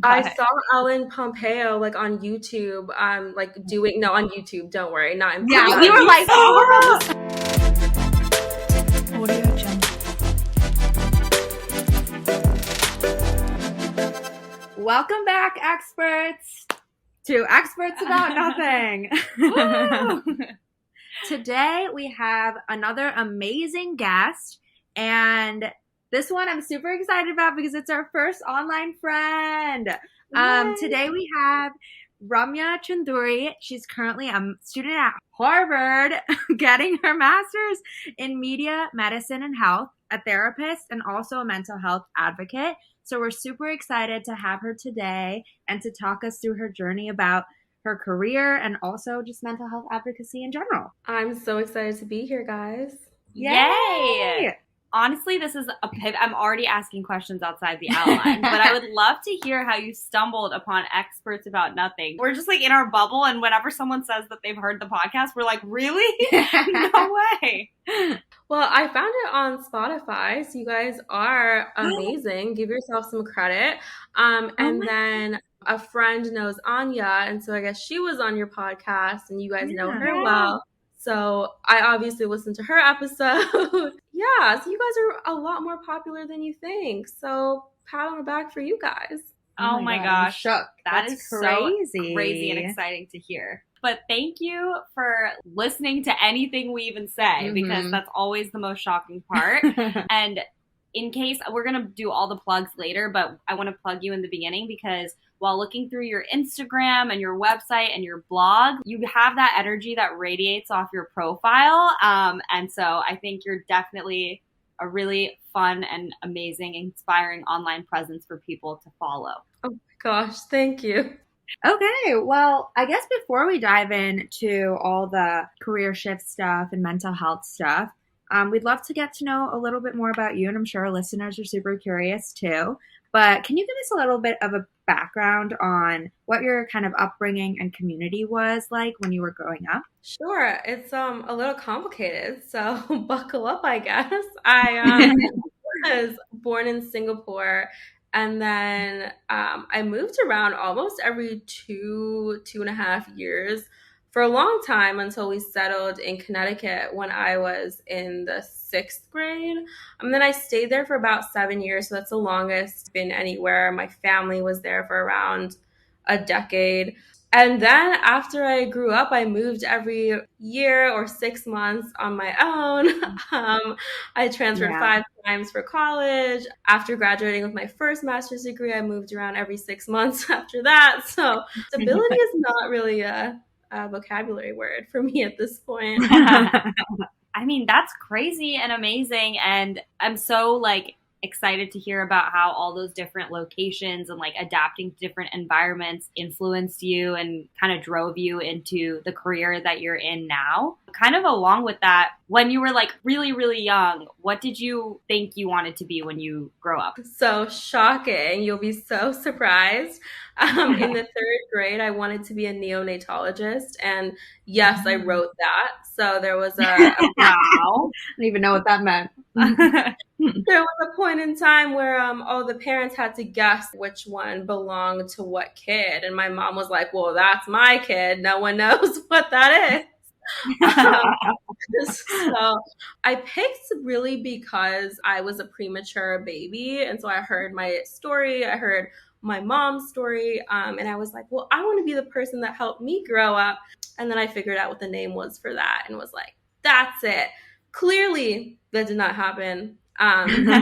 I But saw Ellen Pompeo like on YouTube, on YouTube, don't worry, yeah, not we on were YouTube. like, oh, Audio Jungle. welcome back, experts, to Experts About Nothing. Today we have another amazing guest, and this one I'm super excited about because it's our first online friend. Today we have Ramya Chunduri. She's currently a student at Harvard getting her master's in media, medicine, and health, a therapist, and also a mental health advocate. So we're super excited to have her today and to talk us through her journey about her career and also just mental health advocacy in general. I'm so excited to be here, guys. Yay! Honestly, this is a pivot. I'm already asking questions outside the outline, but I would love to hear how you stumbled upon Experts About Nothing. We're just like in our bubble, and whenever someone says that they've heard the podcast, we're like, really? No way. Well, I found it on Spotify, so you guys are amazing. Give yourself some credit. And then a friend knows Anya, and so I guess she was on your podcast, and you guys know her well. So I obviously listened to her episode. Yeah, so you guys are a lot more popular than you think. So pat on the back for you guys. Oh my gosh. Shook. That That's is crazy. so crazy and exciting to hear. But thank you for listening to anything we even say, because that's always the most shocking part. And in case, we're going to do all the plugs later, but I want to plug you in the beginning because while looking through your Instagram and your website and your blog, you have that energy that radiates off your profile. And so I think you're definitely a really fun and amazing, inspiring online presence for people to follow. Oh my gosh, thank you. Okay, well, I guess before we dive into all the career shift stuff and mental health stuff, we'd love to get to know a little bit more about you, and I'm sure our listeners are super curious too. But can you give us a little bit of a background on what your kind of upbringing and community was like when you were growing up? Sure, it's a little complicated, so buckle up, I guess. I was born in Singapore, and then I moved around almost every 2.5 years for a long time until we settled in Connecticut when I was in the sixth grade. And then I stayed there for about 7 years, so that's the longest been anywhere. My family was there for around a decade. And then after I grew up, I moved every year or 6 months on my own. I transferred 5 times for college. After graduating with my first master's degree, I moved around every 6 months after that. So stability is not really a vocabulary word for me at this point. I mean, that's crazy and amazing. And I'm so excited to hear about how all those different locations and adapting to different environments influenced you and kind of drove you into the career that you're in now. Kind of along with that, when you were really, really young, what did you think you wanted to be when you grow up? So shocking. You'll be so surprised. In the third grade, I wanted to be a neonatologist. And yes, I wrote that. So there was wow. I don't even know what that meant. There was a point in time where all the parents had to guess which one belonged to what kid. And my mom was like, well, that's my kid. No one knows what that is. So I picked really because I was a premature baby. And so I heard my story. I heard my mom's story. And I was like, well, I want to be the person that helped me grow up. And then I figured out what the name was for that and was like, that's it. Clearly, that did not happen. Then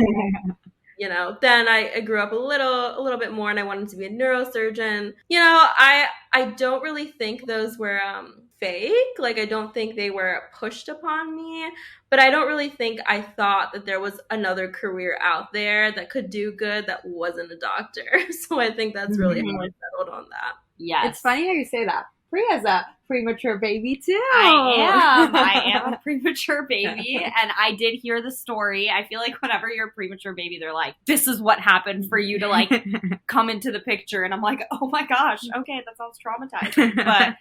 I grew up a little bit more and I wanted to be a neurosurgeon. I don't really think those were fake. I don't think they were pushed upon me, but I don't really think I thought that there was another career out there that could do good that wasn't a doctor. So I think that's really how I settled on that. Yes. It's funny how you say that. Priya's a premature baby too. I am a premature baby, and I did hear the story. I feel like whenever you're a premature baby, they're like, this is what happened for you to come into the picture. And I'm like, oh my gosh, okay, that sounds traumatizing. But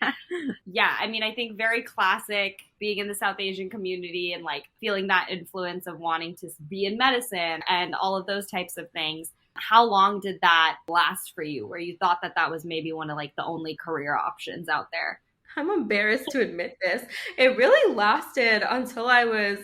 yeah, I mean, I think very classic being in the South Asian community and feeling that influence of wanting to be in medicine and all of those types of things. How long did that last for you, where you thought that that was maybe one of like the only career options out there? I'm embarrassed to admit this. It really lasted until I was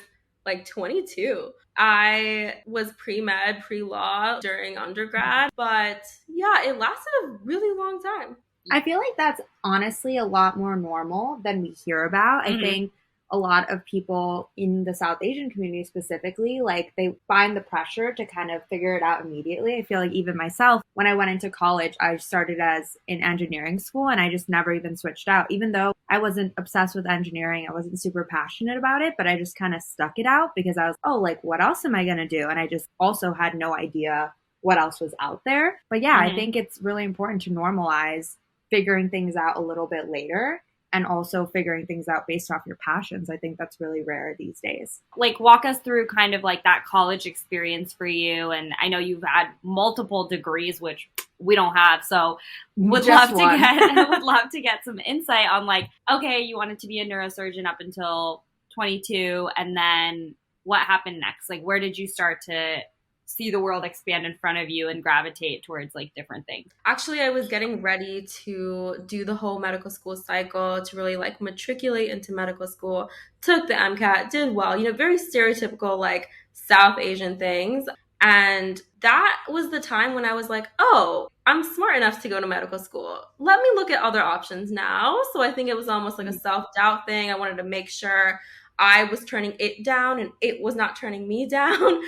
like 22. I was pre med, pre law during undergrad, but yeah, it lasted a really long time. I feel like that's honestly a lot more normal than we hear about. I think a lot of people in the South Asian community specifically, like they find the pressure to kind of figure it out immediately. I feel like even myself, when I went into college, I started as in engineering school and I just never even switched out. Even though I wasn't obsessed with engineering, I wasn't super passionate about it, but I just kind of stuck it out because I was, oh, like, what else am I going to do? And I just also had no idea what else was out there. But yeah, I think it's really important to normalize figuring things out a little bit later and also figuring things out based off your passions. I think that's really rare these days. Like, walk us through kind of like that college experience for you. And I know you've had multiple degrees, which we don't have. So would love to get some insight on like, okay, you wanted to be a neurosurgeon up until 22. And then what happened next? Like, where did you start to see the world expand in front of you and gravitate towards like different things? Actually, I was getting ready to do the whole medical school cycle to really like matriculate into medical school, took the MCAT, did well, very stereotypical like South Asian things. And that was the time when I was like, oh, I'm smart enough to go to medical school. Let me look at other options now. So I think it was almost like a self-doubt thing. I wanted to make sure I was turning it down and it was not turning me down.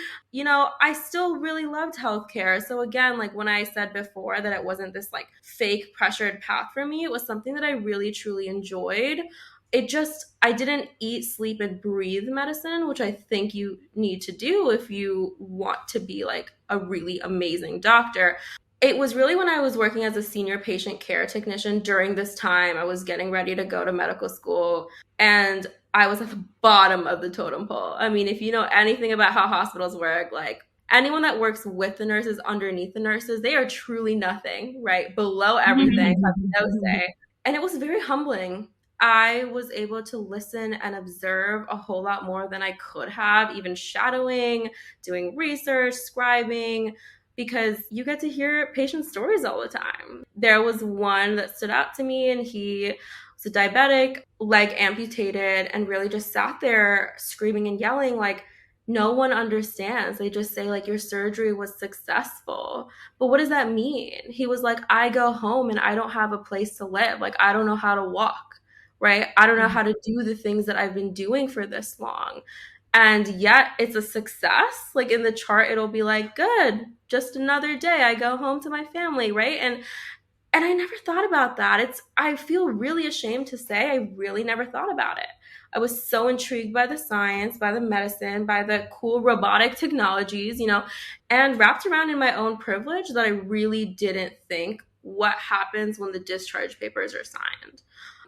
I still really loved healthcare. So again, like when I said before that it wasn't this like fake pressured path for me, it was something that I really truly enjoyed. I didn't eat, sleep, and breathe medicine, which I think you need to do if you want to be like a really amazing doctor. It was really when I was working as a senior patient care technician during this time. I was getting ready to go to medical school and I was at the bottom of the totem pole. I mean, if you know anything about how hospitals work, like anyone that works with the nurses, underneath the nurses, they are truly nothing, right? Below everything, have no say. And it was very humbling. I was able to listen and observe a whole lot more than I could have, even shadowing, doing research, scribing, because you get to hear patient stories all the time. There was one that stood out to me, and he was a diabetic, leg amputated, and really just sat there screaming and yelling like, no one understands. They just say like your surgery was successful. But what does that mean? He was like, I go home and I don't have a place to live. Like, I don't know how to walk, right? I don't know how to do the things that I've been doing for this long. And yet it's a success. Like in the chart, it'll be like, good, just another day. I go home to my family, right? And I never thought about that. I feel really ashamed to say I really never thought about it. I was so intrigued by the science, by the medicine, by the cool robotic technologies, and wrapped around in my own privilege that I really didn't think what happens when the discharge papers are signed.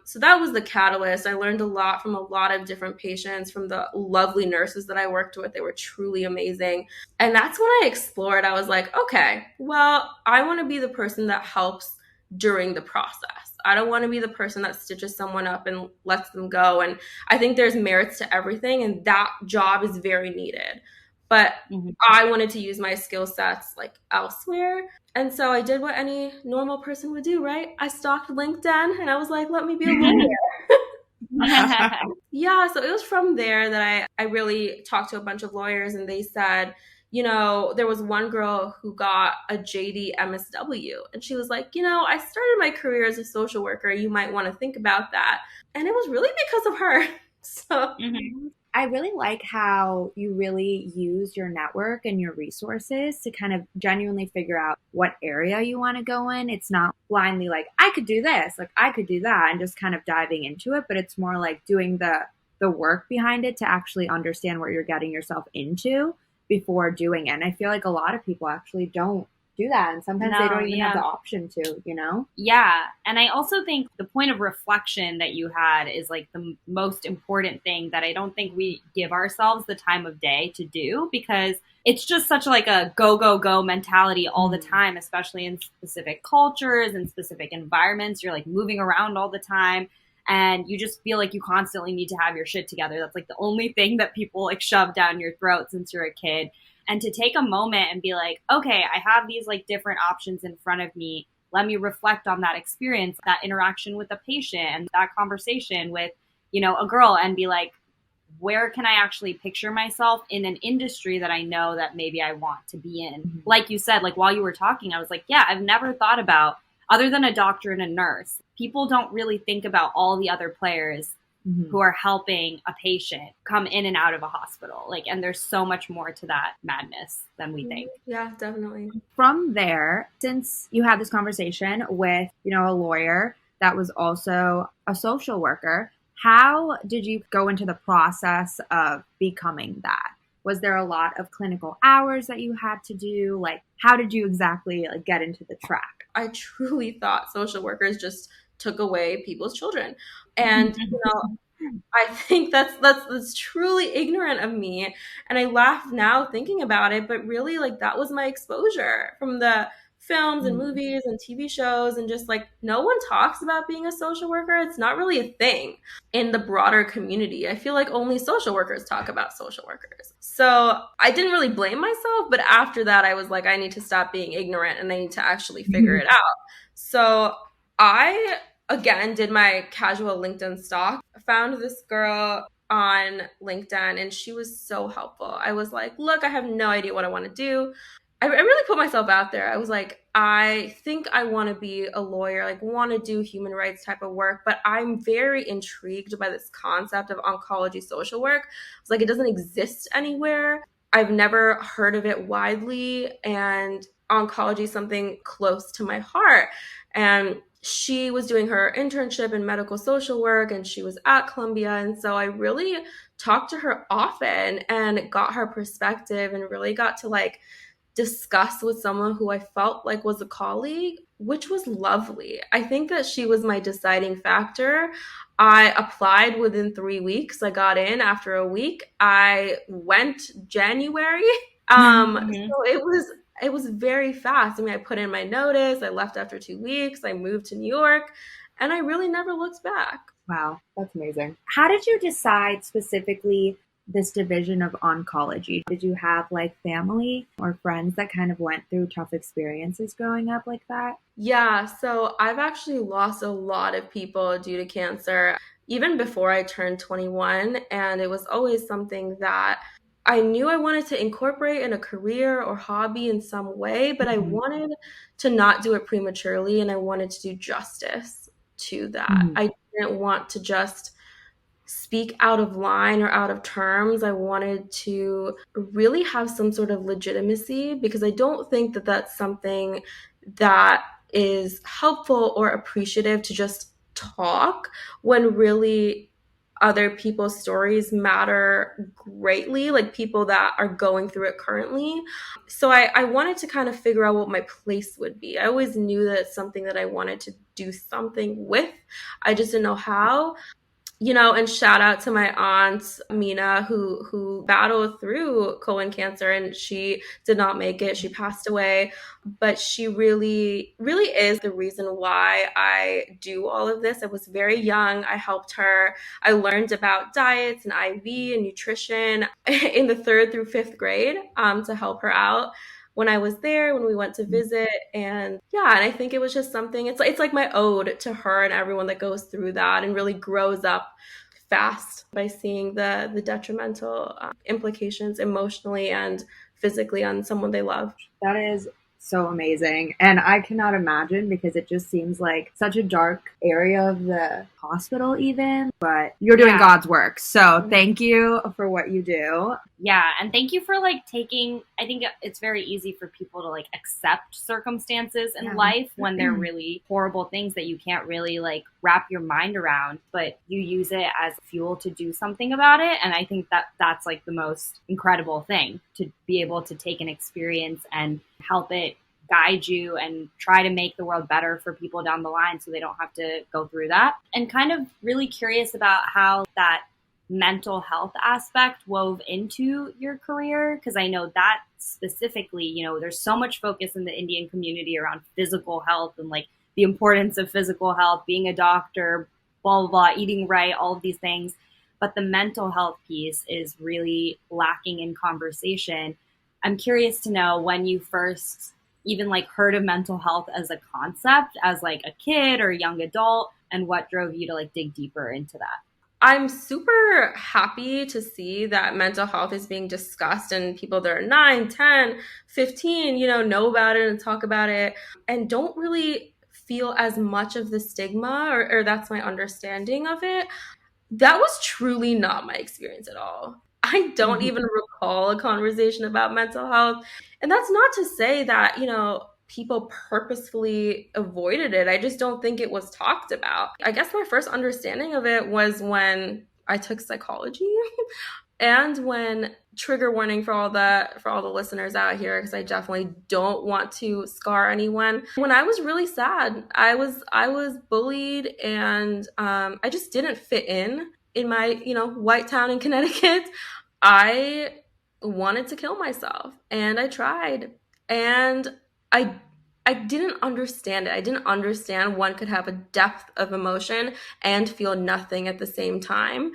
So that was the catalyst. I learned a lot from a lot of different patients, from the lovely nurses that I worked with. They were truly amazing. And that's when I explored. I was like, okay, well, I want to be the person that helps during the process. I don't want to be the person that stitches someone up and lets them go. And I think there's merits to everything, and that job is very needed. But I wanted to use my skill sets like elsewhere. And so I did what any normal person would do, right? I stalked LinkedIn and I was like, let me be a lawyer. Yeah, so it was from there that I really talked to a bunch of lawyers, and they said, there was one girl who got a JD MSW, and she was like, I started my career as a social worker. You might want to think about that. And it was really because of her. So I really like how you really use your network and your resources to kind of genuinely figure out what area you want to go in. It's not blindly like, I could do this, like I could do that, and just kind of diving into it, but it's more like doing the work behind it to actually understand what you're getting yourself into before doing it. And I feel like a lot of people actually don't do that, and sometimes they don't even have the option to, Yeah. And I also think the point of reflection that you had is like the most important thing that I don't think we give ourselves the time of day to do, because it's just such like a go, go, go mentality all the time, especially in specific cultures and specific environments. You're like moving around all the time, and you just feel like you constantly need to have your shit together. That's like the only thing that people like shove down your throat since you're a kid. And to take a moment and be like, okay, I have these like different options in front of me. Let me reflect on that experience, that interaction with a patient and that conversation with, a girl, and be like, where can I actually picture myself in an industry that I know that maybe I want to be in? Mm-hmm. Like you said, like while you were talking, I was like, yeah, I've never thought about, other than a doctor and a nurse, people don't really think about all the other players who are helping a patient come in and out of a hospital. Like, and there's so much more to that madness than we think. Yeah, definitely. From there, since you had this conversation with, a lawyer that was also a social worker, how did you go into the process of becoming that? Was there a lot of clinical hours that you had to do? Like, how did you exactly get into the track? I truly thought social workers just took away people's children. And, I think that's truly ignorant of me. And I laugh now thinking about it, but really that was my exposure from the films and movies and TV shows, and just no one talks about being a social worker. It's not really a thing in the broader community. I feel like only social workers talk about social workers. So I didn't really blame myself, but after that I was like, I need to stop being ignorant and I need to actually figure it out. So I again did my casual LinkedIn stalk, found this girl on LinkedIn, and she was so helpful. I was like, look, I have no idea what I want to do. I really put myself out there. I was like, I think I want to be a lawyer, want to do human rights type of work, but I'm very intrigued by this concept of oncology social work. It's like, it doesn't exist anywhere. I've never heard of it widely, and oncology is something close to my heart. And she was doing her internship in medical social work, and she was at Columbia. And so I really talked to her often and got her perspective, and really got to discuss with someone who I felt like was a colleague, which was lovely. I think that she was my deciding factor. I applied within 3 weeks. I got in after a week. I went January. So it was very fast. I mean, I put in my notice. I left after 2 weeks. I moved to New York, and I really never looked back. Wow, that's amazing. How did you decide specifically this division of oncology? Did you have family or friends that kind of went through tough experiences growing up like that? Yeah, so I've actually lost a lot of people due to cancer, even before I turned 21. And it was always something that I knew I wanted to incorporate in a career or hobby in some way, but I wanted to not do it prematurely, and I wanted to do justice to that. I didn't want to just speak out of line or out of terms. I wanted to really have some sort of legitimacy, because I don't think that that's something that is helpful or appreciative to just talk, when really other people's stories matter greatly, people that are going through it currently. So I wanted to kind of figure out what my place would be. I always knew that it's something that I wanted to do something with. I just didn't know how. And shout out to my aunt, Mina, who battled through colon cancer, and she did not make it. She passed away, but she really, really is the reason why I do all of this. I was very young. I helped her. I learned about diets and IV and nutrition in the 3rd through 5th grade to help her out when I was there, when we went to visit. And yeah, and I think it was just something, it's like my ode to her and everyone that goes through that and really grows up fast by seeing the detrimental implications emotionally and physically on someone they love. That is so amazing. And I cannot imagine, because it just seems like such a dark area of the hospital even, but you're doing God's work. So thank you for what you do. Yeah. And thank you for taking, I think it's very easy for people to accept circumstances in life when they're really horrible things that you can't really wrap your mind around, but you use it as fuel to do something about it. And I think that that's the most incredible thing, to be able to take an experience and help it guide you and try to make the world better for people down the line so they don't have to go through that. And kind of really curious about how that mental health aspect wove into your career, because I know that specifically, there's so much focus in the Indian community around physical health and the importance of physical health, being a doctor, blah, blah, blah, eating right, all of these things. But the mental health piece is really lacking in conversation. I'm curious to know when you first even like heard of mental health as a concept as like a kid or a young adult, and what drove you to like dig deeper into that. I'm super happy to see that mental health is being discussed and people that are 9, 10, 15, know about it and talk about it and don't really feel as much of the stigma, or that's my understanding of it. That was truly not my experience at all. I don't even recall a conversation about mental health. And that's not to say that, people purposefully avoided it. I just don't think it was talked about. I guess my first understanding of it was when I took psychology. And when, trigger warning for all the listeners out here, because I definitely don't want to scar anyone. When I was really sad, I was bullied, and I just didn't fit in my white town in Connecticut. I wanted to kill myself, and I tried, and I I didn't understand it. I didn't understand one could have a depth of emotion and feel nothing at the same time.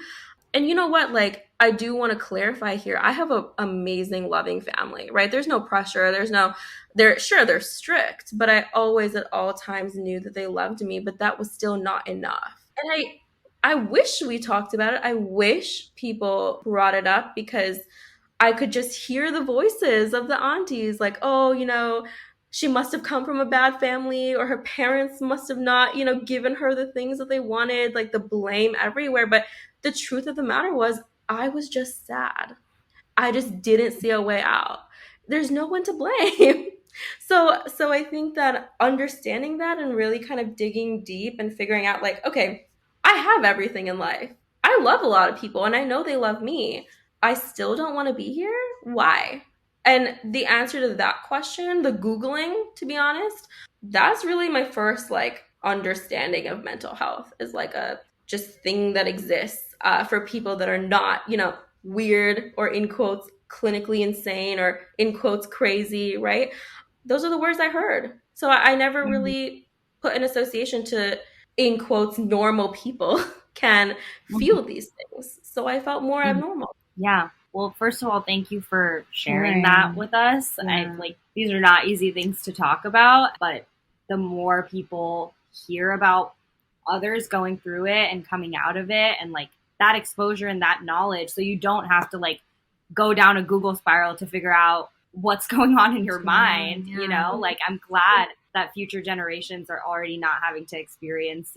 And you know what? Like, I do want to clarify here. I have an amazing, loving family, right? There's no pressure. They're strict, but I always at all times knew that they loved me, but that was still not enough. And I wish we talked about it. I wish people brought it up, because I could just hear the voices of the aunties like, oh, she must have come from a bad family, or her parents must have not, given her the things that they wanted, like the blame everywhere. But the truth of the matter was, I was just sad. I just didn't see a way out. There's no one to blame. So I think that understanding that and really kind of digging deep and figuring out, like, okay, I have everything in life. I love a lot of people and I know they love me. I still don't want to be here. Why? And the answer to that question, the Googling, to be honest, that's really my first like understanding of mental health, is like a just thing that exists for people that are not, weird, or in quotes clinically insane, or in quotes crazy, right? Those are the words I heard. So I never really put an association to, in quotes, normal people can feel these things. So I felt more abnormal. Yeah. Well, first of all, thank you for sharing that with us. Yeah. These are not easy things to talk about, but the more people hear about others going through it and coming out of it, and like that exposure and that knowledge, so you don't have to like go down a Google spiral to figure out what's going on in your mind, like I'm glad that future generations are already not having to experience,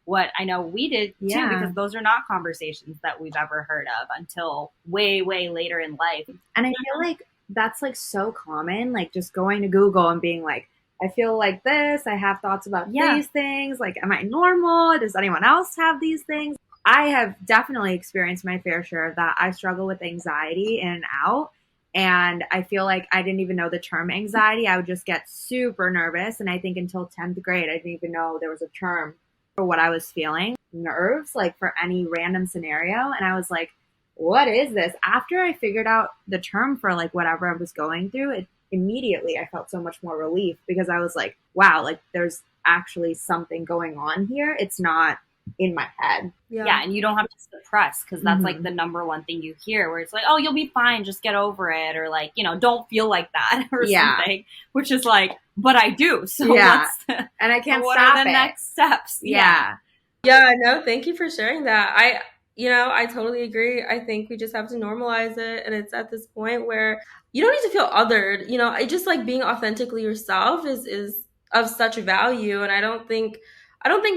what I know we did too, because those are not conversations that we've ever heard of until way, way later in life. And I feel like that's like so common, like just going to Google and being like, I feel like this, I have thoughts about these things, like, am I normal? Does anyone else have these things? I have definitely experienced my fair share of that. I struggle with anxiety in and out. And I feel like I didn't even know the term anxiety. I would just get super nervous. And I think until 10th grade, I didn't even know there was a term for what I was feeling. Nerves, like for any random scenario. And I was like, what is this? After I figured out the term for like whatever I was going through, immediately I felt so much more relief, because I was like, wow, like there's actually something going on here. It's not in my head. Yeah, and you don't have to suppress, because that's like the number one thing you hear, where it's like, oh, you'll be fine, just get over it, or like, don't feel like that, or something, which is like, but I do, so and I can't what stop are the next steps? Yeah, no, thank you for sharing that. I totally agree. I think we just have to normalize it, and it's at this point where you don't need to feel othered. I just like being authentically yourself is of such value, and I don't think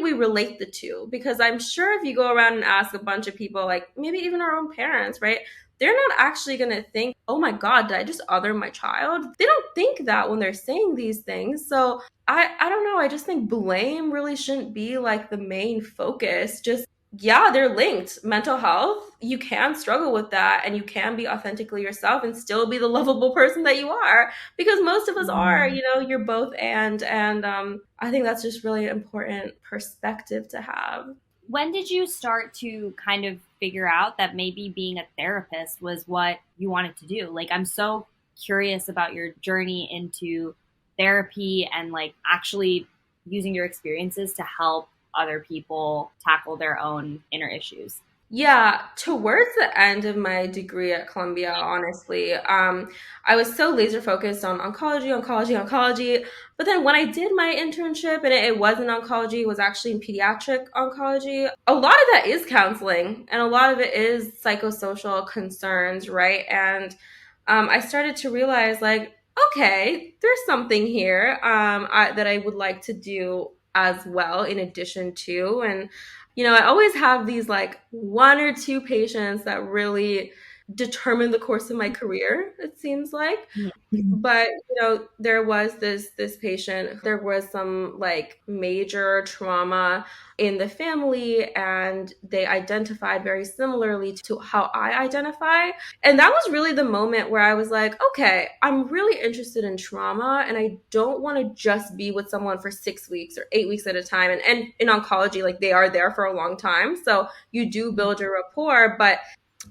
we relate the two, because I'm sure if you go around and ask a bunch of people, like maybe even our own parents, right? They're not actually going to think, oh my God, did I just other my child? They don't think that when they're saying these things. So I don't know. I just think blame really shouldn't be like the main focus. Just, yeah, they're linked. Mental health, you can struggle with that, and you can be authentically yourself and still be the lovable person that you are, because most of us are, you're both. And I think that's just really important perspective to have. When did you start to kind of figure out that maybe being a therapist was what you wanted to do? Like, I'm so curious about your journey into therapy and like actually using your experiences to help other people tackle their own inner issues. Yeah, towards the end of my degree at Columbia, honestly, I was so laser focused on oncology, oncology, oncology. But then when I did my internship, and it wasn't oncology, it was actually in pediatric oncology. A lot of that is counseling, and a lot of it is psychosocial concerns, right? And I started to realize, like, okay, there's something here that I would like to do as well, in addition to. And I always have these like one or two patients that really determine the course of my career, it seems like. But there was this patient, there was some like major trauma in the family, and they identified very similarly to how I identify. And that was really the moment where I was like, okay, I'm really interested in trauma, and I don't want to just be with someone for 6 weeks or 8 weeks at a time. And in oncology, like, they are there for a long time, so you do build your rapport. But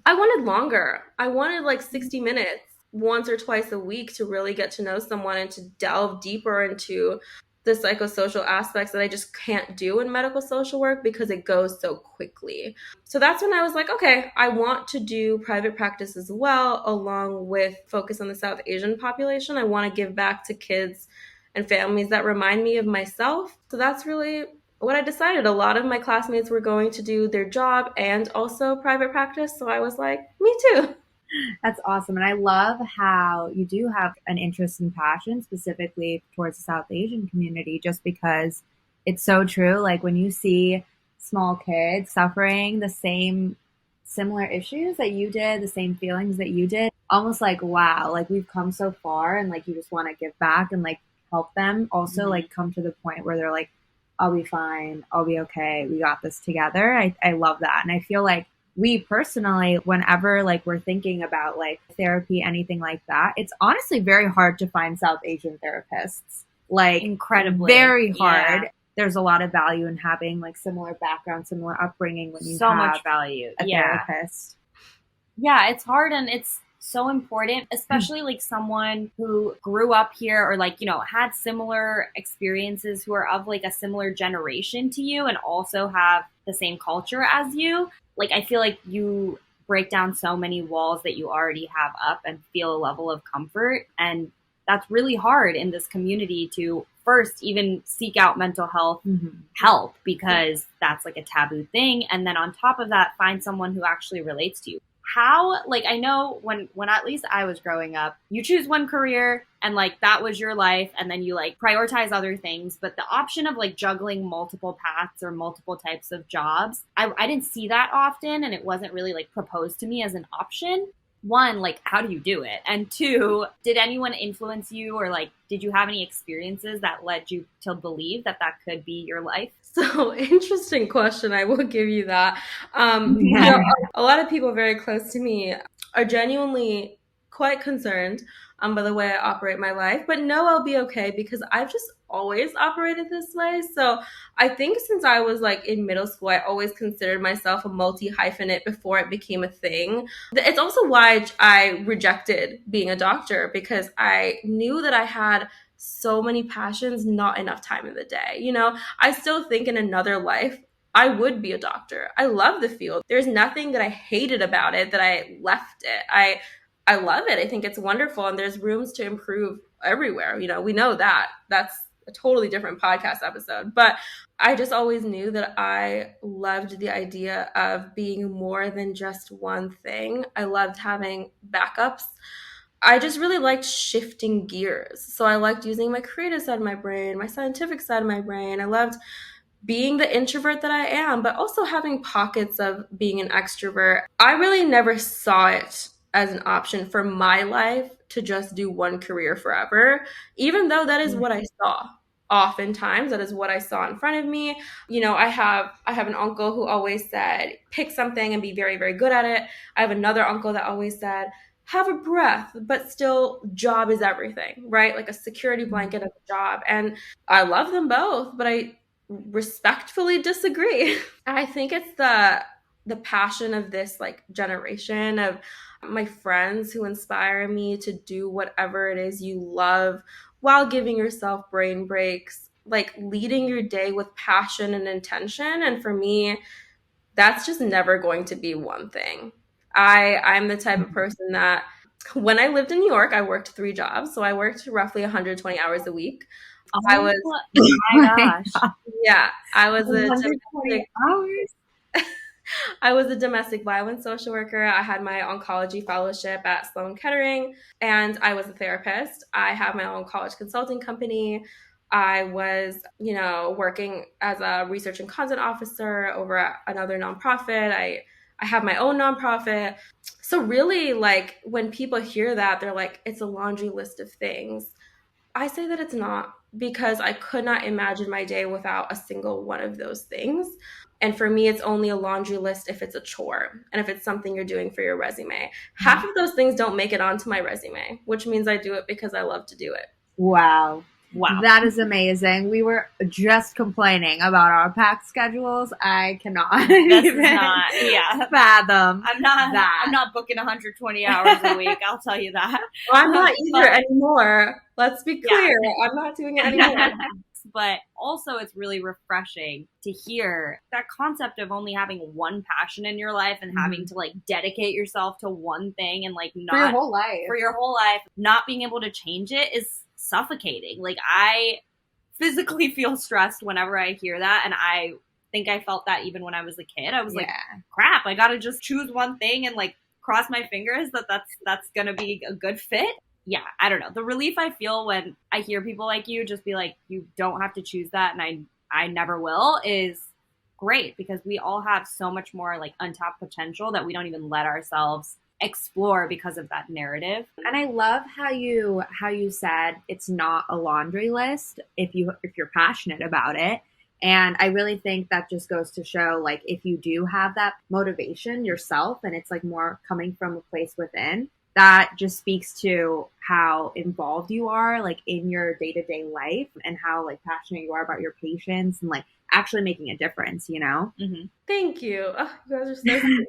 I wanted longer. I wanted like 60 minutes once or twice a week to really get to know someone and to delve deeper into the psychosocial aspects that I just can't do in medical social work because it goes so quickly. So that's when I was like, okay, I want to do private practice as well, along with focus on the South Asian population. I want to give back to kids and families that remind me of myself. So that's really what I decided. A lot of my classmates were going to do their job and also private practice. So I was like, me too. That's awesome. And I love how you do have an interest and passion specifically towards the South Asian community, just because it's so true. Like when you see small kids suffering the same similar issues that you did, the same feelings that you did, almost like, wow, like we've come so far, and like you just want to give back and like help them also like come to the point where they're like, I'll be fine, I'll be okay, we got this together. I love that. And I feel like we personally, whenever like we're thinking about like therapy, anything like that, it's honestly very hard to find South Asian therapists. Like incredibly very hard. Yeah. There's a lot of value in having like similar background, similar upbringing when you so have much value. a therapist. Yeah, it's hard, and it's so important, especially like someone who grew up here or like, had similar experiences, who are of like a similar generation to you and also have the same culture as you. Like, I feel like you break down so many walls that you already have up and feel a level of comfort. And that's really hard in this community to first even seek out mental health help, because that's like a taboo thing. And then on top of that, find someone who actually relates to you. How, like, I know when at least I was growing up, you choose one career and like that was your life, and then you like prioritize other things. But the option of like juggling multiple paths or multiple types of jobs, I didn't see that often, and it wasn't really like proposed to me as an option. One, like, how do you do it? And two, did anyone influence you, or like, did you have any experiences that led you to believe that that could be your life? So, interesting question. I will give you that. A lot of people very close to me are genuinely quite concerned by the way I operate my life, but know I'll be okay because I've just always operated this way. So I think since I was like in middle school, I always considered myself a multi-hyphenate before it became a thing. It's also why I rejected being a doctor, because I knew that I had so many passions, not enough time in the day. I still think in another life, I would be a doctor. I love the field. There's nothing that I hated about it that I left it. I love it. I think it's wonderful, and there's rooms to improve everywhere. We know that. That's a totally different podcast episode. But I just always knew that I loved the idea of being more than just one thing. I loved having backups. I just really liked shifting gears. So I liked using my creative side of my brain, my scientific side of my brain. I loved being the introvert that I am, but also having pockets of being an extrovert. I really never saw it as an option for my life to just do one career forever, even though that is what I saw. Oftentimes, that is what I saw in front of me. I have an uncle who always said, pick something and be very, very good at it. I have another uncle that always said, have a breath, but still job is everything, right? Like a security blanket of a job. And I love them both, but I respectfully disagree. I think it's the passion of this like generation of my friends who inspire me to do whatever it is you love while giving yourself brain breaks, like leading your day with passion and intention. And for me, that's just never going to be one thing. I'm the type of person that when I lived in New York, I worked 3 jobs. So I worked roughly 120 hours a week. I Oh was, my gosh. yeah, I was a 120 domestic hours. I was a domestic violence social worker. I had my oncology fellowship at Sloan Kettering, and I was a therapist. I have my own college consulting company. I was, working as a research and content officer over at another nonprofit. I have my own nonprofit. So really, like when people hear that, they're like, it's a laundry list of things. I say that it's not because I could not imagine my day without a single one of those things. And for me, it's only a laundry list if it's a chore and if it's something you're doing for your resume. Half of those things don't make it onto my resume, which means I do it because I love to do it. Wow. Wow. That is amazing. We were just complaining about our packed schedules. I cannot even fathom I'm not booking 120 hours a week. I'll tell you that. I'm not either anymore. Let's be clear. Yeah. I'm not doing it anymore. But also it's really refreshing to hear that concept of only having one passion in your life and having to like dedicate yourself to one thing and like not for your whole life, not being able to change it is suffocating. Like I physically feel stressed whenever I hear that, and I think I felt that even when I was a kid. I was like, crap, I gotta just choose one thing and like cross my fingers that's gonna be a good fit. Yeah, I don't know. The relief I feel when I hear people like you just be like, you don't have to choose that, and I never will, is great, because we all have so much more like untapped potential that we don't even let ourselves explore because of that narrative. And I love how you said it's not a laundry list if you're passionate about it. And I really think that just goes to show, like, if you do have that motivation yourself and it's like more coming from a place within, that just speaks to how involved you are like in your day-to-day life and how like passionate you are about your patients and like actually making a difference, you know? Thank you. Oh, you guys are so sweet.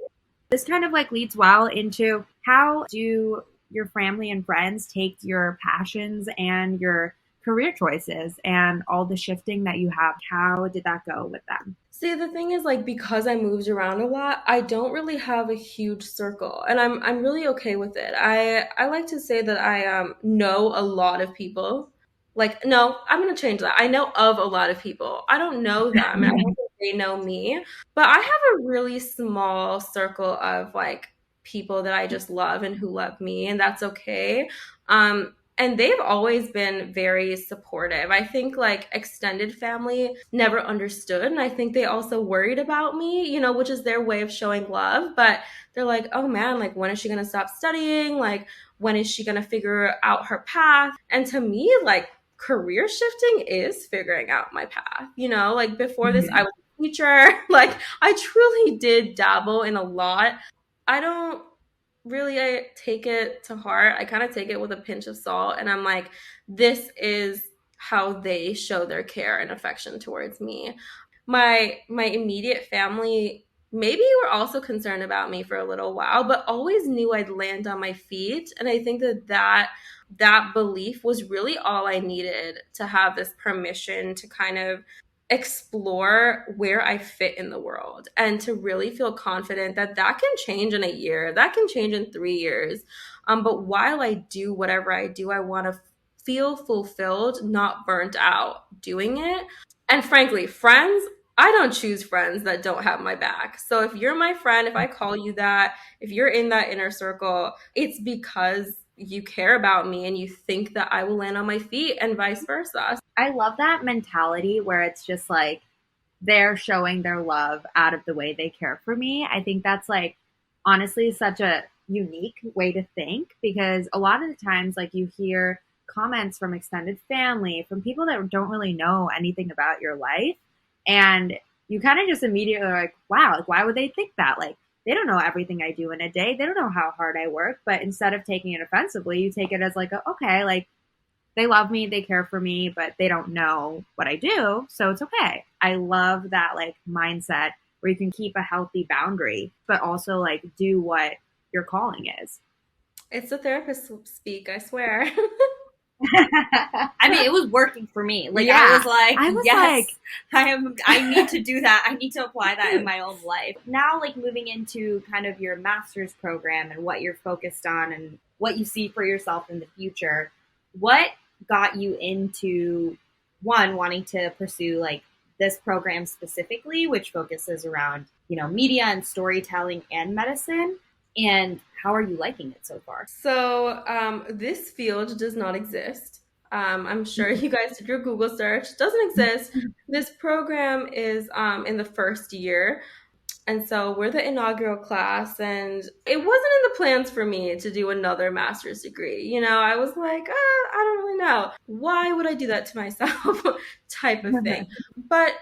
This kind of like leads well into how do your family and friends take your passions and your career choices and all the shifting that you have? How did that go with them? See, the thing is, like, because I moved around a lot, I don't really have a huge circle, and I'm really okay with it. I like to say that I know a lot of people. Like, no, I'm gonna change that. I know of a lot of people. I don't know them, and I don't think they know me. But I have a really small circle of like people that I just love and who love me, and that's okay. And they've always been very supportive. I think like extended family never understood. And I think they also worried about me, which is their way of showing love. But they're like, oh man, like when is she going to stop studying? Like when is she going to figure out her path? And to me, like career shifting is figuring out my path. Like before this, I was a teacher. Like I truly did dabble in a lot. I don't really I take it to heart. I kind of take it with a pinch of salt, and I'm like, this is how they show their care and affection towards me. My immediate family maybe were also concerned about me for a little while, but always knew I'd land on my feet, and I think that belief was really all I needed to have this permission to kind of explore where I fit in the world and to really feel confident that can change in a year, that can change in 3 years. But while I do whatever I do, I want to feel fulfilled, not burnt out doing it. And frankly, friends, I don't choose friends that don't have my back. So if you're my friend, if I call you that, if you're in that inner circle, it's because you care about me and you think that I will land on my feet, and vice versa. I love that mentality where it's just like they're showing their love out of the way they care for me. I think that's like honestly such a unique way to think, because a lot of the times like you hear comments from extended family, from people that don't really know anything about your life, and you kind of just immediately are like, wow, like why would they think that? Like they don't know everything I do in a day. They don't know how hard I work. But instead of taking it offensively, you take it as like, okay, like they love me, they care for me, but they don't know what I do. So it's okay. I love that like mindset where you can keep a healthy boundary, but also like do what your calling is. It's a therapist speak, I swear. I mean, it was working for me. Like, Yeah. I was like, I was yes, like, I need to do that. I need to apply that in my own life. Now, like, moving into kind of your master's program and what you're focused on and what you see for yourself in the future, what got you into, one, wanting to pursue, like, this program specifically, which focuses around, you know, media and storytelling and medicine? And how are you liking it so far? So this field does not exist. I'm sure you guys did your Google search. It doesn't exist. This program is in the first year. And so we're the inaugural class, and it wasn't in the plans for me to do another master's degree. You know, I was like, I don't really know. Why would I do that to myself? Type of thing. But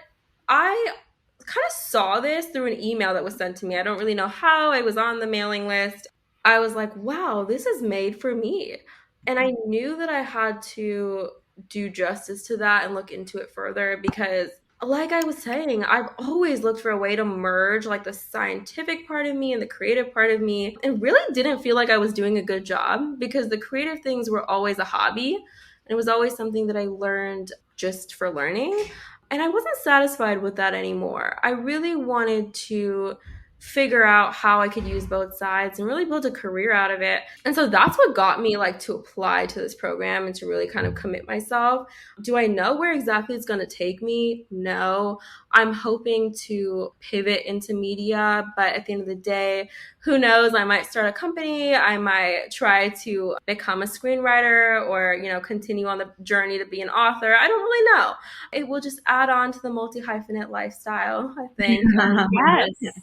I kind of saw this through an email that was sent to me. I don't really know how. I was on the mailing list. I was like, wow, this is made for me. And I knew that I had to do justice to that and look into it further because, like I was saying, I've always looked for a way to merge like the scientific part of me and the creative part of me, and really didn't feel like I was doing a good job because the creative things were always a hobby and it was always something that I learned just for learning. And I wasn't satisfied with that anymore. I really wanted to figure out how I could use both sides and really build a career out of it. And so that's what got me like to apply to this program and to really kind of commit myself. Do I know where exactly it's going to take me? No. I'm hoping to pivot into media, but at the end of the day, who knows? I might start a company. I might try to become a screenwriter or, you know, continue on the journey to be an author. I don't really know. It will just add on to the multi-hyphenate lifestyle, I think. Yes.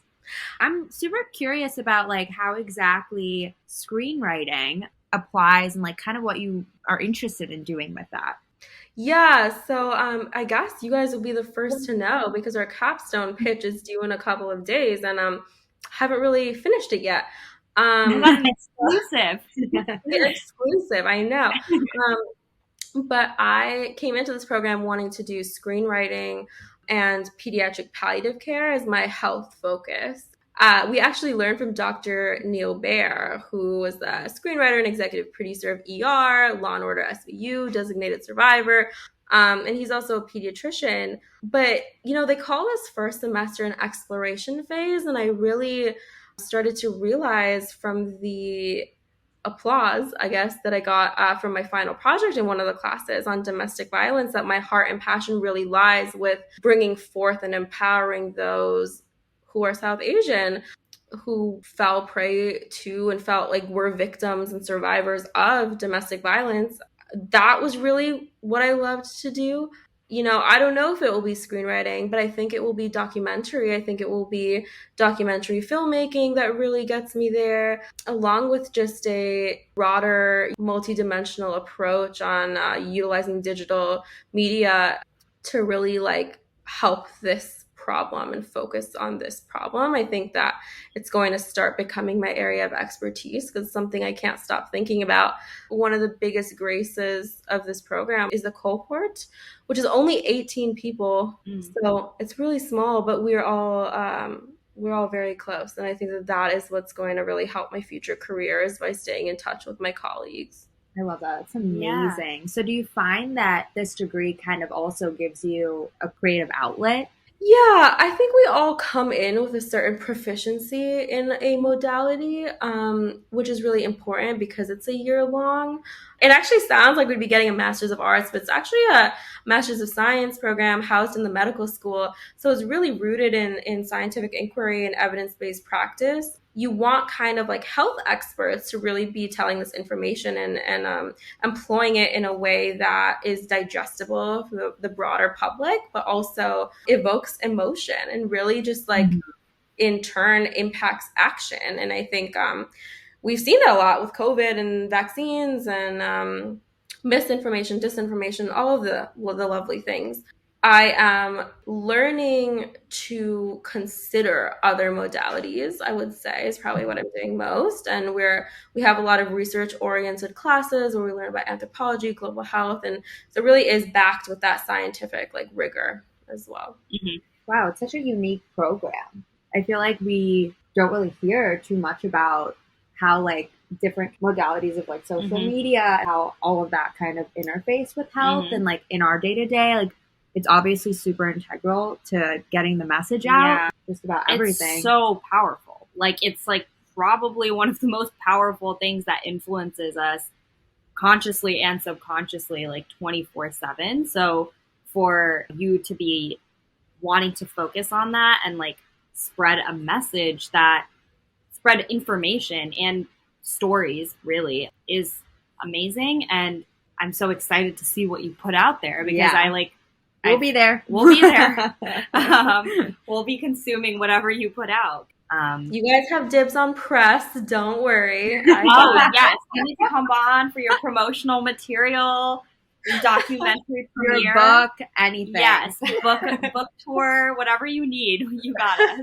I'm super curious about like how exactly screenwriting applies and like kind of what you are interested in doing with that. Yeah, so I guess you guys will be the first to know because our capstone pitch is due in a couple of days, and haven't really finished it yet. Exclusive. Exclusive, I know. But I came into this program wanting to do screenwriting and pediatric palliative care as my health focus. We actually learned from Dr. Neil Baer, who was the screenwriter and executive producer of ER, Law and Order SVU, Designated Survivor, and he's also a pediatrician. But, you know, they call this first semester an exploration phase, and I really started to realize from the applause, I guess, that I got from my final project in one of the classes on domestic violence that my heart and passion really lies with bringing forth and empowering those who are South Asian, who fell prey to and felt like were victims and survivors of domestic violence. That was really what I loved to do. You know, I don't know if it will be screenwriting, but I think it will be documentary. I think it will be documentary filmmaking that really gets me there, along with just a broader, multidimensional approach on utilizing digital media to really like help this problem and focus on this problem. I think that it's going to start becoming my area of expertise because it's something I can't stop thinking about. One of the biggest graces of this program is the cohort, which is only 18 people. So it's really small, but we're all very close. And I think that that is what's going to really help my future career is by staying in touch with my colleagues. I love that. It's amazing. Yeah. So do you find that this degree kind of also gives you a creative outlet? Yeah, I think we all come in with a certain proficiency in a modality, which is really important because it's a year long. It actually sounds like we'd be getting a Master's of Arts, but it's actually a Master's of Science program housed in the medical school. So it's really rooted in scientific inquiry and evidence-based practice. You want kind of like health experts to really be telling this information and employing it in a way that is digestible for the broader public, but also evokes emotion and really just like in turn impacts action. And I think we've seen that a lot with COVID and vaccines and misinformation, disinformation, all of the lovely things. I am learning to consider other modalities, I would say, is probably what I'm doing most. And we have a lot of research-oriented classes where we learn about anthropology, global health, and so it really is backed with that scientific like rigor as well. Mm-hmm. Wow, it's such a unique program. I feel like we don't really hear too much about how like different modalities of like social media, how all of that kind of interface with health and like in our day to day, like it's obviously super integral to getting the message out, just about everything. It's so powerful. Like it's like probably one of the most powerful things that influences us consciously and subconsciously, like 24/7. So for you to be wanting to focus on that and like spread a message that spread information and stories really is amazing. And I'm so excited to see what you put out there because we'll be there. We'll be there. We'll be consuming whatever you put out. You guys have dibs on press. Don't worry. Oh, yes. You need to come on for your promotional material, your documentary premiere. Your book, anything. Yes. Book tour, whatever you need. You got us.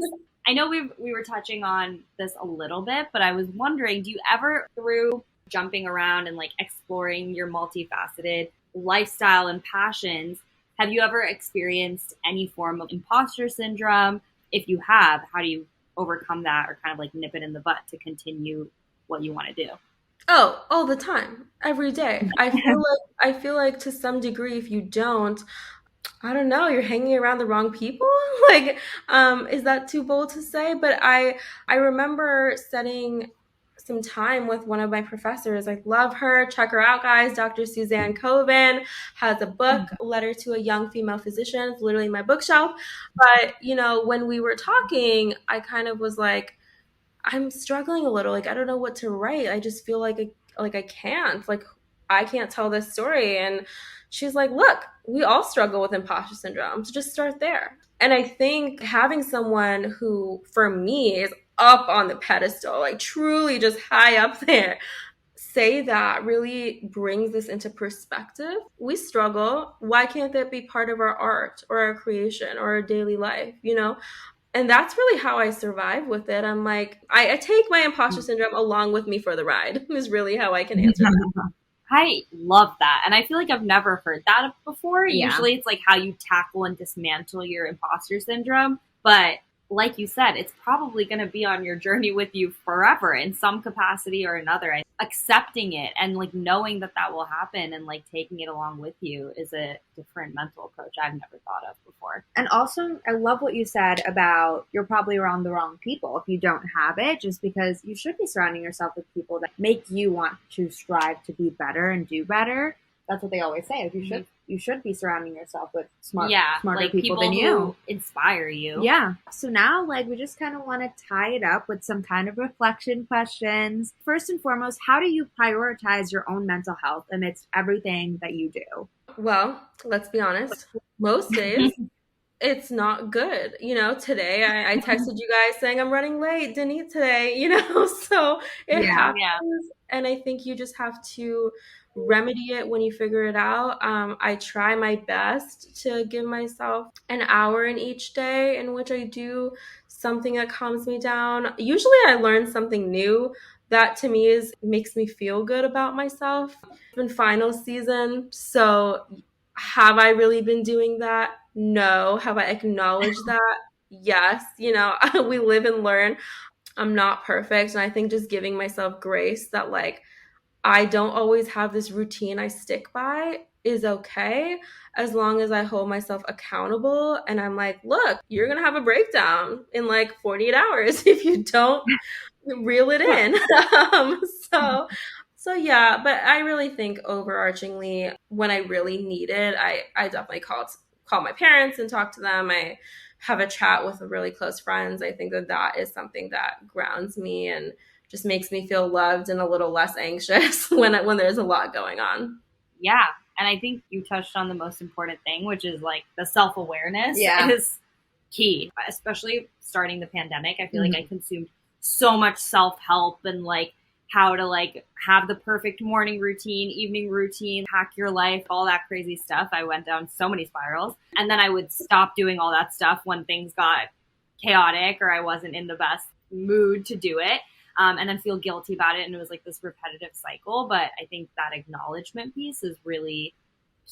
I know we were touching on this a little bit, but I was wondering, do you ever, through jumping around and like exploring your multifaceted lifestyle and passions, have you ever experienced any form of imposter syndrome? If you have, how do you overcome that or kind of like nip it in the butt to continue what you want to do? Oh, all the time, every day. I feel like to some degree, if you don't, I don't know, you're hanging around the wrong people. Like, is that too bold to say? But I remember setting some time with one of my professors. I love her. Check her out, guys. Dr. Suzanne Coven has a book, Letter to a Young Female Physician. It's literally my bookshelf. But, you know, when we were talking, I kind of was like, I'm struggling a little. Like, I don't know what to write. I just feel like I can't. Like, I can't tell this story. And she's like, look, we all struggle with imposter syndrome. So just start there. And I think having someone who, for me, is up on the pedestal, like truly just high up there, say that really brings this into perspective. We struggle. Why can't that be part of our art or our creation or our daily life, you know? And that's really how I survive with it. I'm like, I take my imposter syndrome along with me for the ride, is really how I can answer that. I love that. And I feel like I've never heard that before. Yeah. Usually it's like how you tackle and dismantle your imposter syndrome. But like you said, it's probably going to be on your journey with you forever in some capacity or another. Accepting it and like knowing that that will happen and like taking it along with you is a different mental approach I've never thought of before. And also, I love what you said about you're probably around the wrong people if you don't have it, just because you should be surrounding yourself with people that make you want to strive to be better and do better. That's what they always say. Like you should be surrounding yourself with smarter like people than you. Who inspire you. Yeah. So now, like, we just kind of want to tie it up with some kind of reflection questions. First and foremost, how do you prioritize your own mental health amidst everything that you do? Well, let's be honest. Most days, it's not good. You know, today I texted you guys saying I'm running late, didn't eat today, you know, so it happens. Yeah. And I think you just have to remedy it when you figure it out. I try my best to give myself an hour in each day in which I do something that calms me down. Usually I learn something new that to me makes me feel good about myself. It's been final season, so have I really been doing that? No. Have I acknowledged that? Yes. You know, we live and learn. I'm not perfect. And I think just giving myself grace that like, I don't always have this routine I stick by is okay, as long as I hold myself accountable and I'm like, look, you're going to have a breakdown in like 48 hours if you don't reel it in. So yeah, but I really think overarchingly, when I really need it, I definitely call my parents and talk to them. I have a chat with really close friends. I think that is something that grounds me and just makes me feel loved and a little less anxious when there's a lot going on. Yeah. And I think you touched on the most important thing, which is like the self-awareness is key, especially starting the pandemic. I feel like I consumed so much self-help and like how to like have the perfect morning routine, evening routine, hack your life, all that crazy stuff. I went down so many spirals. And then I would stop doing all that stuff when things got chaotic or I wasn't in the best mood to do it. And then feel guilty about it. And it was like this repetitive cycle. But I think that acknowledgement piece is really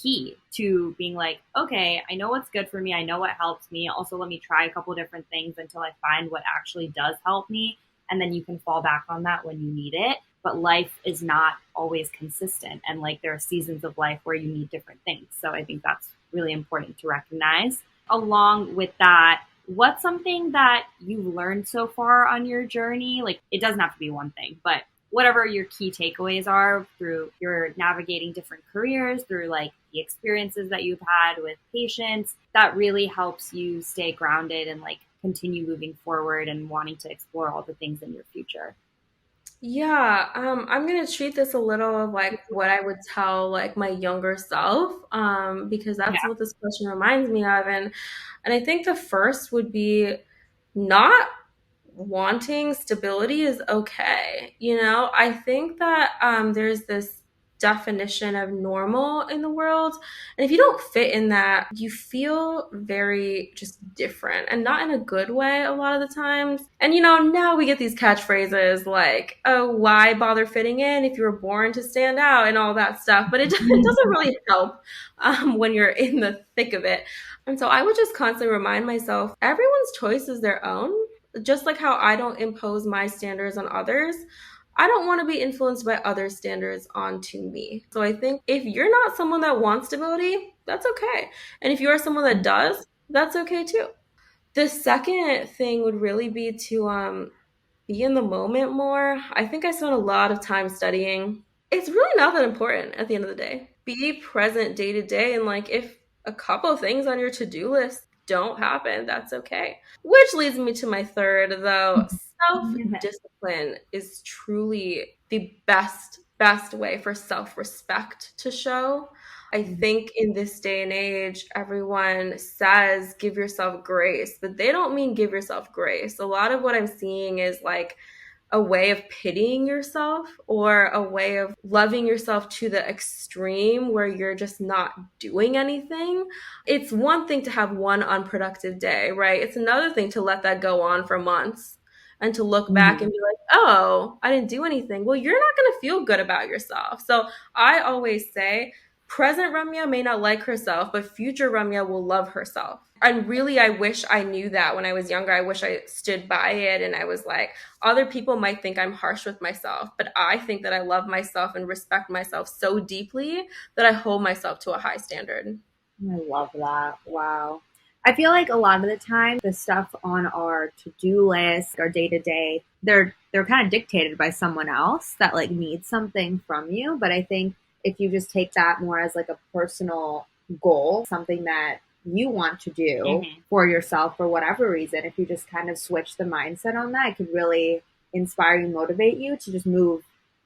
key to being like, okay, I know what's good for me. I know what helps me. Also, let me try a couple different things until I find what actually does help me. And then you can fall back on that when you need it. but life is not always consistent. And like there are seasons of life where you need different things. So I think that's really important to recognize. Along with that, what's something that you've learned so far on your journey? Like it doesn't have to be one thing, but whatever your key takeaways are through your navigating different careers, through like the experiences that you've had with patients, that really helps you stay grounded and like continue moving forward and wanting to explore all the things in your future. Yeah, I'm gonna treat this a little of like what I would tell like my younger self, because that's Yeah. what this question reminds me of, and I think the first would be not wanting stability is okay. You know, I think that there's this definition of normal in the world. And if you don't fit in that, you feel very just different and not in a good way a lot of the times. And you know, now we get these catchphrases like, oh, why bother fitting in if you were born to stand out and all that stuff. But it doesn't really help when you're in the thick of it. And so I would just constantly remind myself everyone's choice is their own. Just like how I don't impose my standards on others, I don't want to be influenced by other standards onto me. So I think if you're not someone that wants stability, that's okay. And if you are someone that does, that's okay too. The second thing would really be to be in the moment more. I think I spent a lot of time studying. It's really not that important at the end of the day. Be present day to day. And like, if a couple of things on your to do list don't happen, that's okay. Which leads me to my third, though. Self discipline is truly the best way for self respect to show. I think in this day and age, everyone says give yourself grace, but they don't mean give yourself grace. A lot of what I'm seeing is like a way of pitying yourself or a way of loving yourself to the extreme where you're just not doing anything. It's one thing to have one unproductive day, right? It's another thing to let that go on for months and to look back and be like, oh, I didn't do anything. Well, you're not going to feel good about yourself. So I always say, present Ramya may not like herself, but future Ramya will love herself. And really, I wish I knew that when I was younger. I wish I stood by it and I was like, other people might think I'm harsh with myself, but I think that I love myself and respect myself so deeply that I hold myself to a high standard. I love that. Wow. I feel like a lot of the time the stuff on our to-do list, our day-to-day, they're kind of dictated by someone else that like needs something from you. But I think if you just take that more as like a personal goal, something that you want to do for yourself for whatever reason, if you just kind of switch the mindset on that, it could really inspire you, motivate you to just move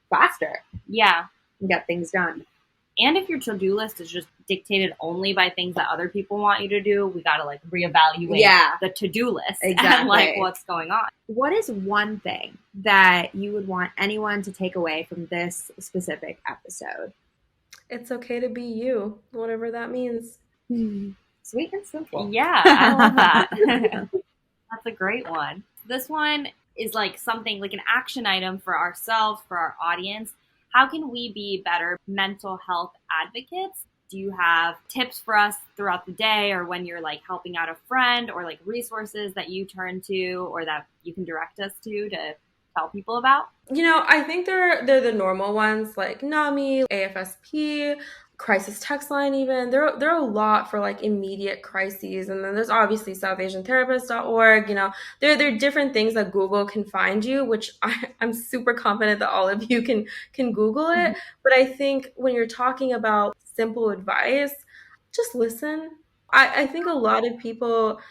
faster. Yeah. And get things done. And if your to-do list is just dictated only by things that other people want you to do, we got to like reevaluate the to-do list and like what's going on. What is one thing that you would want anyone to take away from this specific episode? It's okay to be you, whatever that means. Sweet and simple. Yeah, I love that. That's a great one. This one is like something like an action item for ourselves, for our audience. How can we be better mental health advocates? Do you have tips for us throughout the day or when you're like helping out a friend or like resources that you turn to or that you can direct us to tell people about? You know, I think they're the normal ones like NAMI, AFSP, crisis text line even. There are a lot for like immediate crises. And then there's obviously SouthAsianTherapist.org. You know, there are different things that Google can find you, which I'm super confident that all of you can Google it. But I think when you're talking about simple advice, just listen. I think a lot of people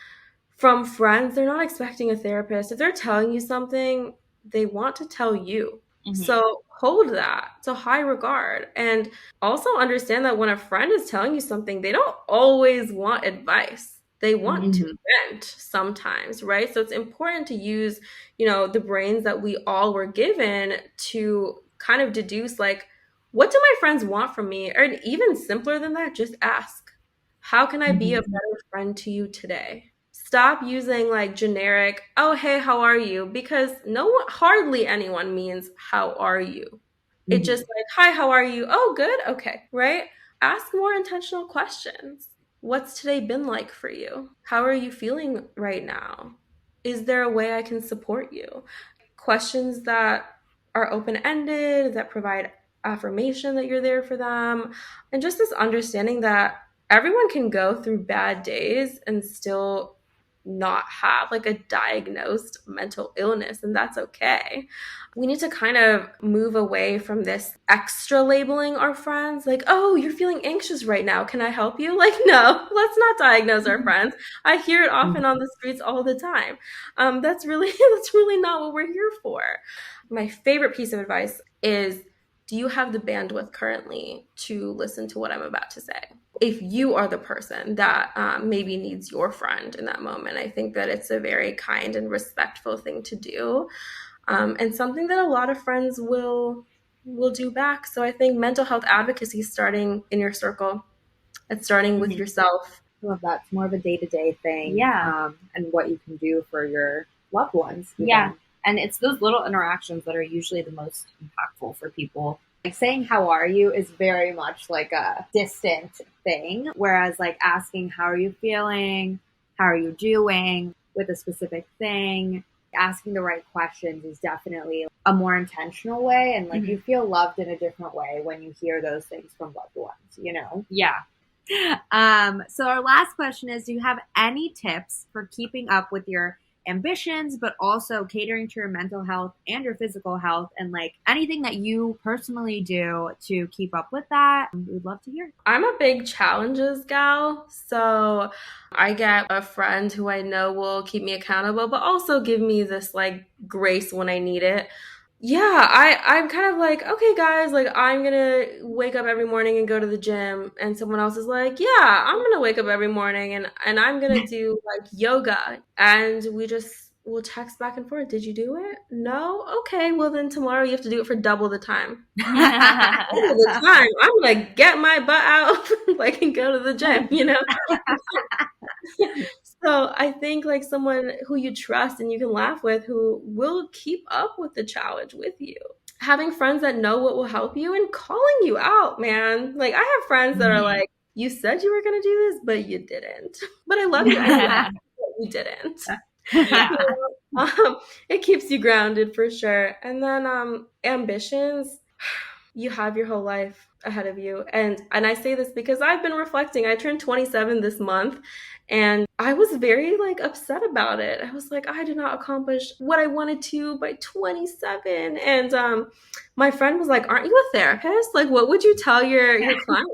from friends, they're not expecting a therapist. If they're telling you something, they want to tell you. So hold that to high regard. And also understand that when a friend is telling you something, they don't always want advice. They want to vent sometimes, right? So it's important to use, you know, the brains that we all were given to kind of deduce like, what do my friends want from me? Or even simpler than that, just ask, how can I be a better friend to you today? Stop using like generic, oh, hey, how are you? Because hardly anyone means, how are you? It just like, hi, how are you? Oh, good. Okay. Right. Ask more intentional questions. What's today been like for you? How are you feeling right now? Is there a way I can support you? Questions that are open-ended, that provide affirmation that you're there for them, and just this understanding that everyone can go through bad days and still not have like a diagnosed mental illness, and that's okay. We need to kind of move away from this extra labeling our friends, like, oh, you're feeling anxious right now, can I help you? Like, no, let's not diagnose our friends. I hear it often on the streets all the time. That's really not what we're here for. My favorite piece of advice is, do you have the bandwidth currently to listen to what I'm about to say? If you are the person that maybe needs your friend in that moment, I think that it's a very kind and respectful thing to do, and something that a lot of friends will do back. So I think mental health advocacy is starting in your circle. It's starting with yourself. I love that. It's more of a day-to-day thing. Yeah. And what you can do for your loved ones. Yeah. And it's those little interactions that are usually the most impactful for people. Like saying how are you is very much like a distant thing, whereas like asking how are you feeling, how are you doing with a specific thing, asking the right questions is definitely a more intentional way, and like you feel loved in a different way when you hear those things from loved ones, you know? Yeah. So our last question is, do you have any tips for keeping up with your ambitions, but also catering to your mental health and your physical health, and like anything that you personally do to keep up with that? We'd love to hear. I'm a big challenges gal, so I get a friend who I know will keep me accountable, but also give me this like grace when I need it. Yeah, I'm kind of like, okay, guys, like I'm gonna wake up every morning and go to the gym, and someone else is like, yeah, I'm gonna wake up every morning and I'm gonna do like yoga, and we'll text back and forth. Did you do it? No? Okay, well then tomorrow you have to do it for double the time. Double the time. I'm gonna get my butt out like and go to the gym, you know? So I think like someone who you trust and you can laugh with, who will keep up with the challenge with you. Having friends that know what will help you and calling you out, man. Like I have friends that are like, you said you were going to do this, but you didn't. But I love you anyway, but you didn't. Yeah. It keeps you grounded for sure. And then ambitions, you have your whole life ahead of you. And I say this because I've been reflecting. I turned 27 this month, and I was very like upset about it. I was like, I did not accomplish what I wanted to by 27. And my friend was like, aren't you a therapist? Like, what would you tell your client?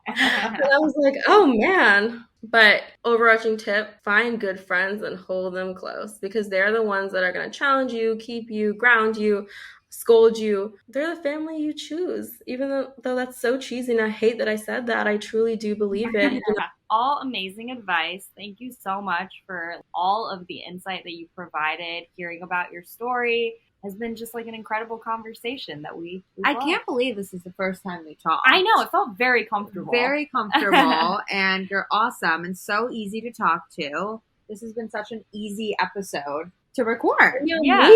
And I was like, oh man. But overarching tip, find good friends and hold them close, because they're the ones that are going to challenge you, keep you, ground you, scold you. They're the family you choose. Even though that's so cheesy, and I hate that I said that, I truly do believe it. All amazing advice. Thank you so much for all of the insight that you provided. Hearing about your story has been just like an incredible conversation that we I loved. can't believe this is the first time we talked. I know, it felt very comfortable. Very comfortable, and you're awesome and so easy to talk to. This has been such an easy episode to record. Yeah.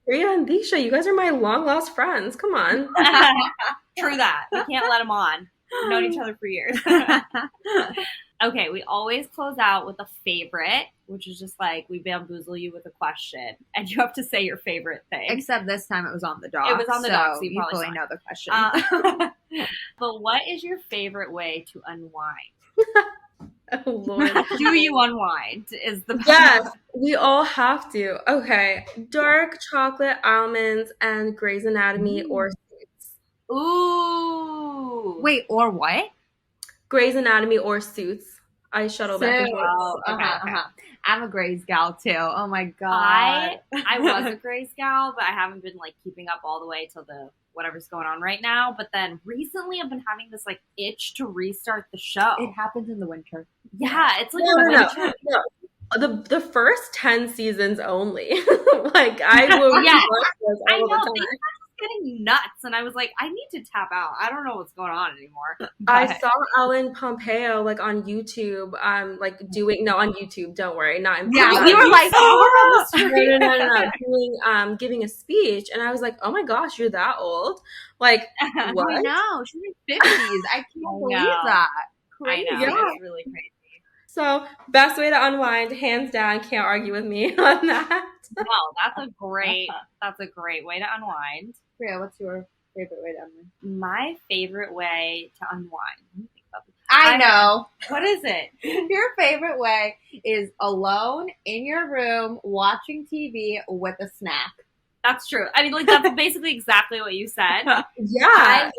Priya and Disha, you guys are my long lost friends. Come on. True that. We can't let them on. We've known each other for years. Okay, we always close out with a favorite, which is just like we bamboozle you with a question, and you have to say your favorite thing. Except this time it was on the dock. It was on the dock, so you probably know the question. But what is your favorite way to unwind? Oh Lord. Do you unwind? Is the Yes, we all have to. Okay, dark chocolate almonds and Grey's Anatomy or Suits. Ooh. Wait, or what? Grey's Anatomy or Suits. I shuttle back and forth. Oh, I'm a Grey's gal too. Oh my god. I was a Grey's gal, but I haven't been like keeping up all the way till the whatever's going on right now. But then recently I've been having this like itch to restart the show. It happens in the winter. Yeah, it's like No. The first 10 seasons only. Like I will Yeah, watch those I all know. the time. They were getting nuts, and I was like, I need to tap out. I don't know what's going on anymore. I But- saw Ellen Pompeo like on YouTube, like doing on YouTube. Don't worry, not in Yeah, person. we were like, oh, no, doing giving a speech, and I was like, oh my gosh, you're that old? Like what? I know. She's in her 50s. I can't believe know. that. I know. Yeah. It's really crazy. So best way to unwind, hands down. Can't argue with me on that. No, that's a great way to unwind. Priya, what's your favorite way to unwind? My favorite way to unwind. Let me think about this. I know. What is it? Your favorite way is alone in your room watching TV with a snack. That's true. I mean, like, that's basically exactly what you said. Yeah. I love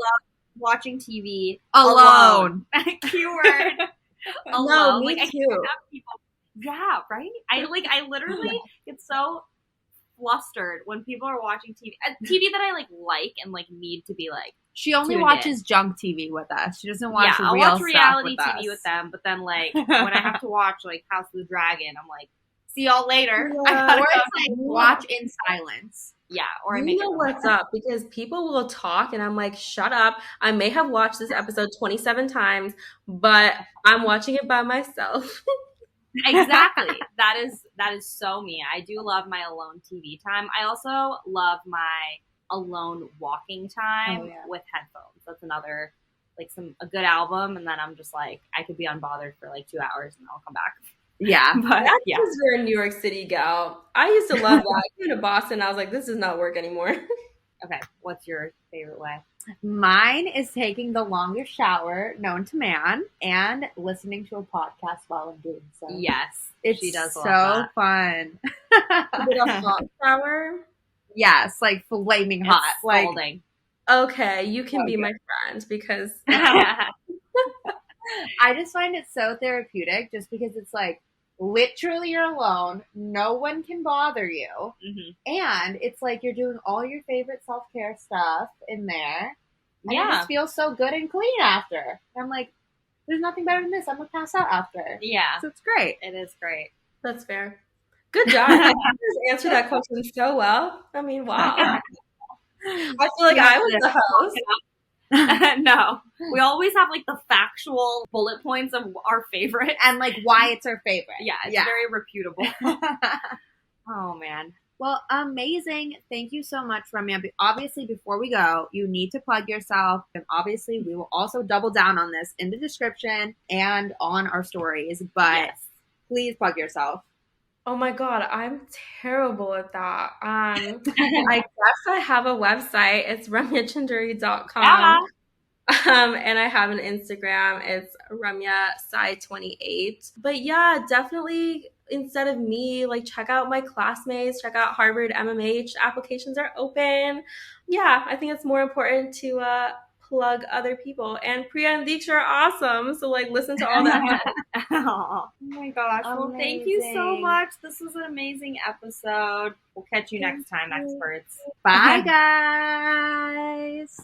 watching TV Alone. Keyword. Alone. No, me like, I too. can't have people. Yeah, right? I literally get so flustered when people are watching TV. TV that I like and like need to be like. She only tuned watches in. junk TV with us. She doesn't watch I'll real watch reality stuff TV with them, but then like when I have to watch like House of the Dragon, I'm like, see y'all later. Yeah. Or it's like watch in silence. Yeah, or I You make know it what's up, because people will talk and I'm like, shut up. I may have watched this episode 27 times, but I'm watching it by myself. Exactly. That is so me. I do love my alone TV time. I also love my alone walking time with headphones. That's another like a good album, and then I'm just like I could be unbothered for like 2 hours and I'll come back. Yeah. But That's because you're a New York City gal. I used to love that. I came to Boston, I was like, this does not work anymore. Okay, what's your favorite way? Mine is taking the longest shower known to man and listening to a podcast while I'm doing so. Yes, It's she does so love that. fun. A bit of hot shower. Yes, like flaming hot. It's Like scalding. Okay, you can be my friend because I just find it so therapeutic just because it's like literally you're alone, no one can bother you, and it's like you're doing all your favorite self-care stuff in there, and it just feels so good and clean after. And I'm like, there's nothing better than this. I'm gonna pass out after. Yeah, So it's great. it is great. that's fair. Good job. You just answered that question so well. I mean, wow. I feel like I was the host. No, we always have like the factual bullet points of our favorite And like why it's our favorite. Yeah, it's very reputable. Oh man. Well, amazing. Thank you so much, Ramya. Obviously, before we go, you need to plug yourself. And obviously, we will also double down on this in the description and on our stories. But please plug yourself. Oh my God, I'm terrible at that. I guess I have a website. It's ramyachunduri.com. And I have an Instagram. It's RamyaSci28. But yeah, definitely instead of me, like check out my classmates, check out Harvard MMH. Applications are open. Yeah, I think it's more important to plug other people. And Priya and Deeksha are awesome. So like listen to all that. Oh my gosh. Well, thank you so much. This was an amazing episode. We'll catch you next time, experts. Bye, guys.